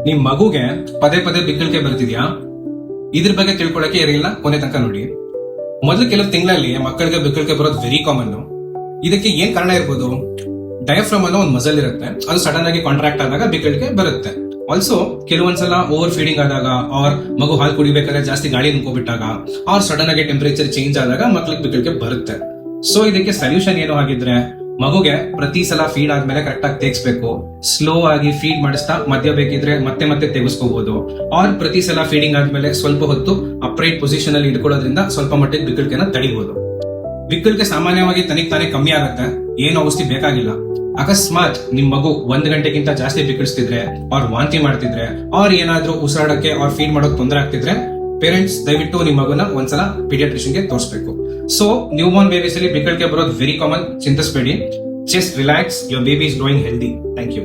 ನಿಮ್ ಮಗುಗೆ ಪದೇ ಪದೇ ಬಿಕ್ಕಳಿಕೆ ಬರ್ತಿದ್ಯಾ? ಇದ್ರ ಬಗ್ಗೆ ತಿಳ್ಕೊಳಕ್ಕೆ ಇರಲಿಲ್ಲ, ಕೊನೆ ತನಕ ನೋಡಿ. ಮೊದಲು ಕೆಲವು ತಿಂಗಳಲ್ಲಿ ಮಕ್ಕಳಿಗೆ ಬಿಕ್ಕಳಿಕೆ ಬರೋದು ವೆರಿ ಕಾಮನ್. ಇದಕ್ಕೆ ಏನ್ ಕಾರಣ ಇರ್ಬೋದು? ಡಯಾಫ್ರಮ್ ಅನ್ನೋ ಒಂದು ಮಸಲ್ ಇರುತ್ತೆ, ಅದು ಸಡನ್ ಆಗಿ ಕಾಂಟ್ರಾಕ್ಟ್ ಆದಾಗ ಬಿಕ್ಕಳಿಕೆ ಬರುತ್ತೆ. ಆಲ್ಸೋ ಕೆಲವೊಂದ್ಸಲ ಓವರ್ ಫೀಡಿಂಗ್ ಆದಾಗ, ಆರ್ ಮಗು ಹಾಲು ಕುಡಿಬೇಕಾದ್ರೆ ಜಾಸ್ತಿ ಗಾಳಿ ನುಗ್ಕೋಬಿಟ್ಟಾಗ, ಆರ್ ಸಡನ್ ಆಗಿ ಟೆಂಪರೇಚರ್ ಚೇಂಜ್ ಆದಾಗ ಮಕ್ಳಿಗೆ ಬಿಕ್ಕಳಿಕೆ ಬರುತ್ತೆ. ಸೊ ಇದಕ್ಕೆ ಸೊಲ್ಯೂಷನ್ ಏನು ಆಗಿದ್ರೆ, ಮಗುಗೆ ಪ್ರತಿ ಸಲ ಫೀಡ್ ಆದ್ಮೇಲೆ ಕರೆಕ್ಟ್ ಆಗಿ ತೆಗಿಸ್ಬೇಕು. ಸ್ಲೋ ಆಗಿ ಫೀಡ್ ಮಾಡಿಸ್ತಾ ಮಧ್ಯ ಬೇಕಿದ್ರೆ ಮತ್ತೆ ಮತ್ತೆ ತೆಗೆಸ್ಕೋಬಹುದು. ಆರ್ ಪ್ರತಿ ಸಲ ಫೀಡಿಂಗ್ ಆದ್ಮೇಲೆ ಸ್ವಲ್ಪ ಹೊತ್ತು ಅಪ್ರೈಟ್ ಪೊಸಿಷನ್ ಅಲ್ಲಿ ಇಟ್ಕೊಳ್ಳೋದ್ರಿಂದ ಸ್ವಲ್ಪ ಮಟ್ಟಿಗೆ ಬಿಕ್ಕಳಿಕೆನ ತಡಿಬಹುದು. ಬಿಕ್ಕಳಿಕೆ ಸಾಮಾನ್ಯವಾಗಿ ತನಿಗೆ ತಾನೇ ಕಮ್ಮಿ ಆಗುತ್ತೆ, ಏನು ಔಷಧಿ ಬೇಕಾಗಿಲ್ಲ. ಅಕಸ್ಮಾತ್ ನಿಮ್ ಮಗು 1 ಗಂಟೆಗಿಂತ ಜಾಸ್ತಿ ಬಿಕ್ಕಳಿಸ್ತಿದ್ರೆ, ಅವ್ರು ವಾಂತಿ ಮಾಡ್ತಿದ್ರೆ, ಅವ್ರು ಏನಾದ್ರೂ ಉಸಿರಾಡಕ್ಕೆ ಅವ್ರು ಫೀಡ್ ಮಾಡೋಕ್ ತೊಂದರೆ ಆಗ್ತಿದ್ರೆ, ಪೇರೆಂಟ್ಸ್ ದಯವಿಟ್ಟು ನಿಮ್ ಮಗುನ ಒಂದ್ಸಲ ಪೀಡಿಯಾಟ್ರಿಷಿಯನ್ ಗೆ ತೋರಿಸಬೇಕು. ಸೊ ನ್ಯೂ ಬಾರ್ನ್ ಬೇಬೀಸ್ ಅಲ್ಲಿ ಬಿಕ್ಕಳಿಕೆ ಬರೋದು ವೆರಿ ಕಾಮನ್, ಚಿಂತಿಸಬೇಡಿ. Just relax, your baby is growing healthy. Thank you.